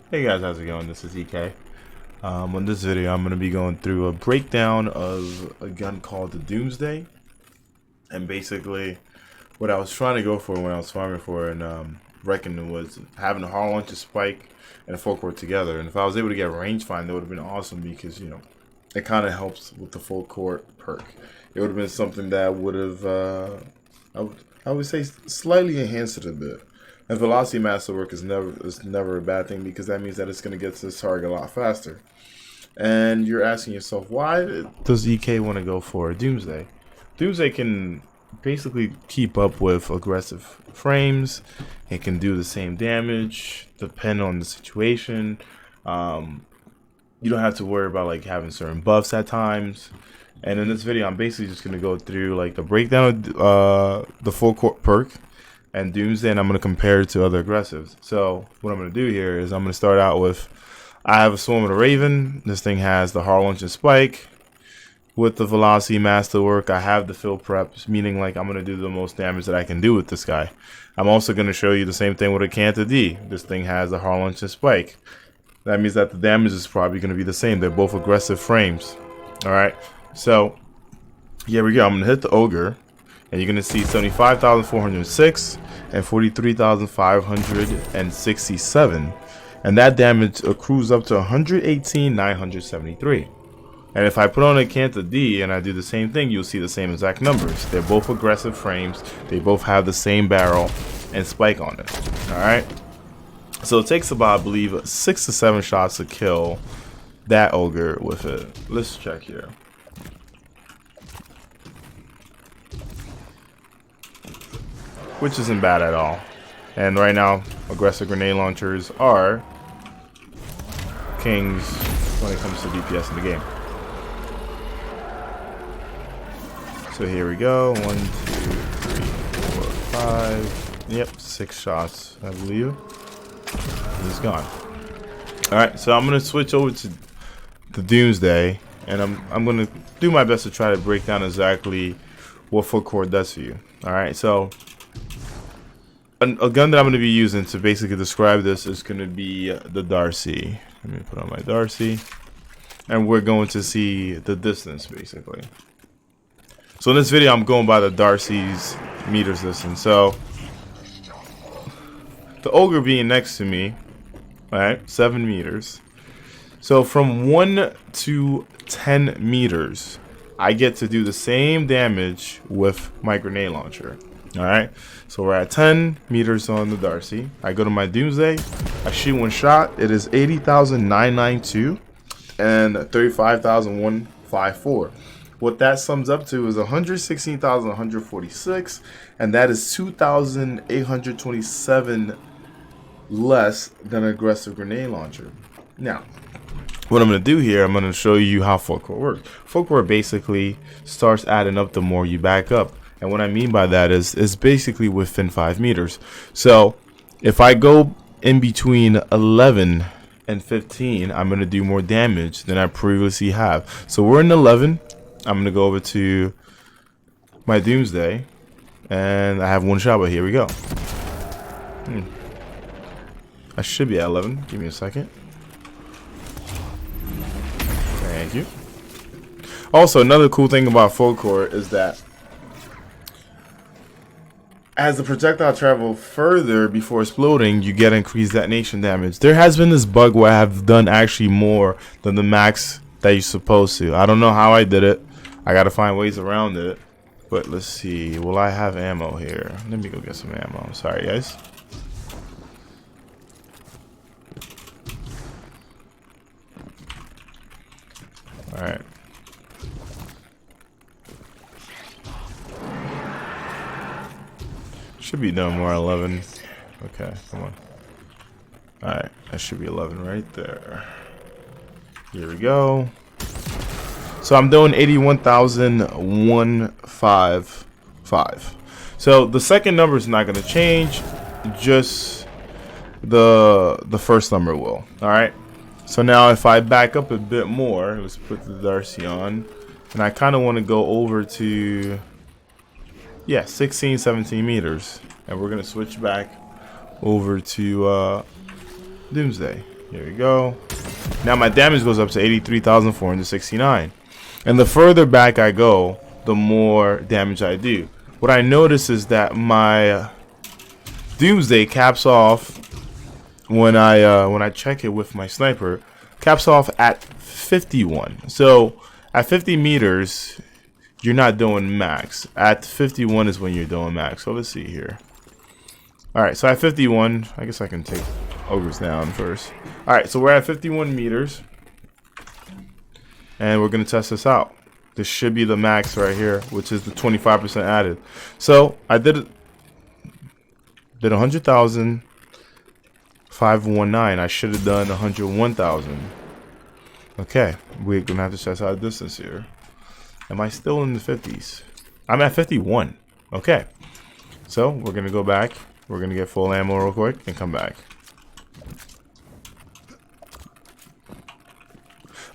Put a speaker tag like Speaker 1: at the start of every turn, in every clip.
Speaker 1: Hey guys, how's it going? This is EK. On this video, I'm going to be going through a breakdown of a gun called the Doomsday. And basically, what I was trying to go for when I was farming for and reckoning was having a hard launcher spike and a full court together. And if I was able to get range find, that would have been awesome because, you know, it kind of helps with the full court perk. It would have been something that would have, I would say, slightly enhanced it a bit. And velocity masterwork is never a bad thing because that means that it's going to get to this target a lot faster. And you're asking yourself, why does EK want to go for Doomsday? Doomsday can basically keep up with aggressive frames. It can do the same damage, depending on the situation. You don't have to worry about like having certain buffs at times. And in this video, I'm basically just going to go through like the breakdown of the full court perk and Doomsday, and I'm going to compare it to other aggressives. So what I'm going to do here is I'm going to start out with, I have a Swarm of the Raven. This thing has the hard launch and spike. With the velocity masterwork, I have the fill preps, meaning like I'm going to do the most damage that I can do with this guy. I'm also going to show you the same thing with a Canta D. This thing has the hard launch and spike. That means that the damage is probably going to be the same. They're both aggressive frames. Alright, so here we go. I'm going to hit the Ogre, and you're going to see 75,406 and 43,567. And that damage accrues up to 118,973. And if I put on a Canta D and I do the same thing, you'll see the same exact numbers. They're both aggressive frames. They both have the same barrel and spike on it. Alright? So it takes about, I believe, 6 to 7 shots to kill that Ogre with it. Let's check here. Which isn't bad at all. And right now, aggressive grenade launchers are kings when it comes to DPS in the game. So here we go. 1, 2, 3, 4, 5. Yep, 6 shots, I believe. He's gone. Alright, so I'm gonna switch over to the Doomsday, and I'm gonna do my best to try to break down exactly what full court does for you. Alright, so a gun that I'm going to be using to basically describe this is going to be the Darcy. Let me put on my Darcy. And we're going to see the distance, basically. So in this video, I'm going by the Darcy's meters distance. So the Ogre being next to me, alright, 7 meters. So from 1 to 10 meters, I get to do the same damage with my grenade launcher. Alright, so we're at 10 meters on the Darcy. I go to my Doomsday. I shoot one shot. It is 80,992 and 35,154. What that sums up to is 116,146, and that is 2,827 less than an aggressive grenade launcher. Now, what I'm going to do here, I'm going to show you how full court works. Full court basically starts adding up the more you back up. And what I mean by that is basically within 5 meters. So if I go in between 11 and 15, I'm going to do more damage than I previously have. So we're in 11. I'm going to go over to my Doomsday. And I have one shot, but here we go. I should be at 11. Give me a second. Thank you. Also, another cool thing about full court is that as the projectile travels further before exploding, you get increased detonation damage. There has been this bug where I have done actually more than the max that you're supposed to. I don't know how I did it. I gotta find ways around it. But let's see. Will I have ammo here? Let me go get some ammo. Sorry, guys. Alright. Should be no more 11. Okay, come on. Alright, that should be 11 right there. Here we go. So I'm doing 81,155. So the second number is not going to change. Just the first number will. Alright. So now if I back up a bit more, let's put the Darcy on. And I kind of want to go over to, yeah, 16, 17 meters. And we're going to switch back over to Doomsday. Here we go. Now my damage goes up to 83,469. And the further back I go, the more damage I do. What I notice is that my Doomsday caps off when I check it with my sniper, caps off at 51. So at 50 meters, you're not doing max. At 51 is when you're doing max. So let's see here. Alright, so at 51, I guess I can take ogres down first. Alright, so we're at 51 meters. And we're going to test this out. This should be the max right here, which is the 25% added. So I did 100,519. I should have done 101,000. Okay, we're going to have to test out distance here. Am I still in the 50s? I'm at 51. Okay. So we're going to go back. We're going to get full ammo real quick and come back.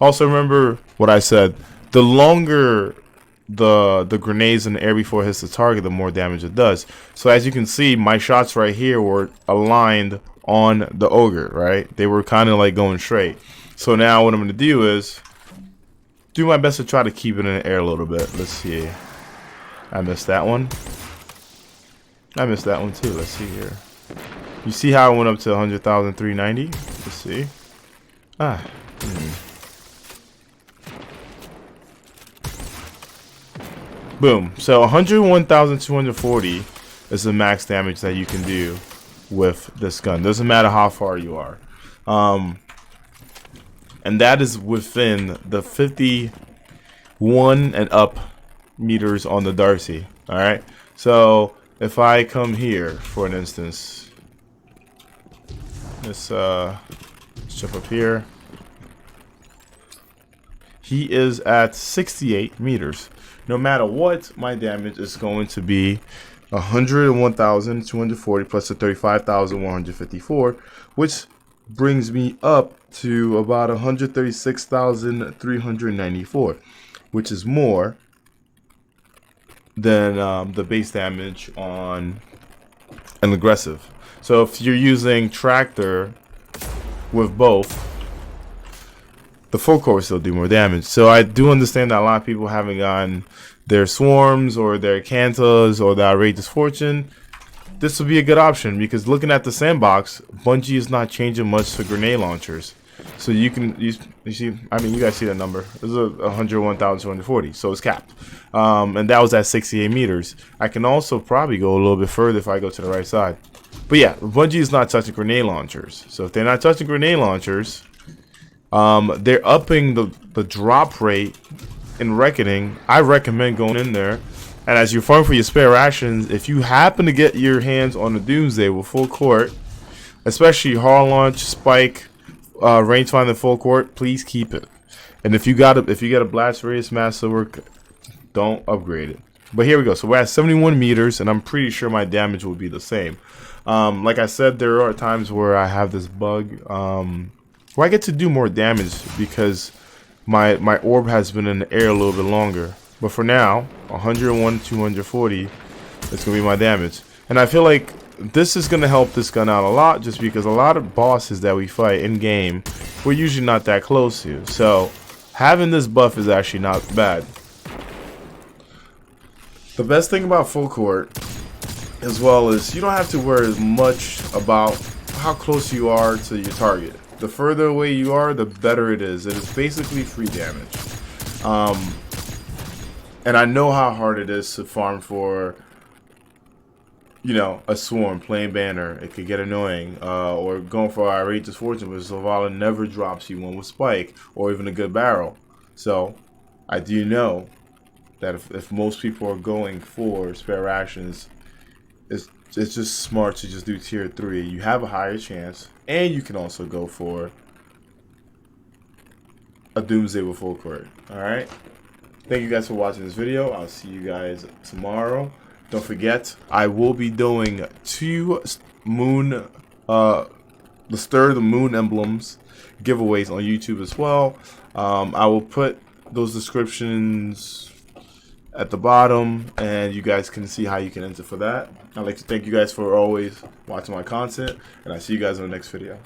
Speaker 1: Also remember what I said. The longer the grenades in the air before it hits the target, the more damage it does. So as you can see, my shots right here were aligned on the ogre, right? They were kind of like going straight. So now what I'm going to do is do my best to try to keep it in the air a little bit. Let's see. I missed that one. I missed that one too. Let's see here. You see how I went up to 100,390? Let's see. Boom. So 101,240 is the max damage that you can do with this gun. Doesn't matter how far you are. And that is within the 51 and up meters on the Darcy. Alright. So if I come here, for an instance, let's jump up here. He is at 68 meters. No matter what, my damage is going to be 101,240 plus the 35,154, which brings me up to about 136,394, which is more than the base damage on an aggressive. So if you're using tractor with both, the full core will still do more damage. So I do understand that a lot of people haven't gotten their swarms or their cantas or the outrageous fortune. This would be a good option because looking at the sandbox, Bungie is not changing much to grenade launchers. So you see, I mean, you guys see that number. This is 101,240, so it's capped. And that was at 68 meters. I can also probably go a little bit further if I go to the right side. But yeah, Bungie is not touching grenade launchers. So if they're not touching grenade launchers, they're upping the drop rate in Reckoning. I recommend going in there. And as you farm for your spare rations, if you happen to get your hands on the Doomsday with full court, especially hard launch, spike, rangefinder full court, please keep it. And if you get a blast radius master, don't upgrade it. But here we go. So we're at 71 meters, and I'm pretty sure my damage will be the same. Like I said, there are times where I have this bug where I get to do more damage because my orb has been in the air a little bit longer. But for now, 101,240 is going to be my damage. And I feel like this is going to help this gun out a lot just because a lot of bosses that we fight in game, we're usually not that close to. So having this buff is actually not bad. The best thing about full court as well is you don't have to worry as much about how close you are to your target. The further away you are, the better it is. It is basically free damage. And I know how hard it is to farm for, you know, a swarm, playing banner. It could get annoying. Or going for outrageous fortune, but Zavala never drops you one with spike or even a good barrel. So I do know that if most people are going for spare rations, it's just smart to just do tier 3. You have a higher chance, and you can also go for a Doomsday with full court. Alright? Thank you guys for watching this video. I'll see you guys tomorrow. Don't forget, I will be doing 2 moon, the Stir the Moon emblems giveaways on YouTube as well. I will put those descriptions at the bottom, and you guys can see how you can enter for that. I'd like to thank you guys for always watching my content, and I'll see you guys in the next video.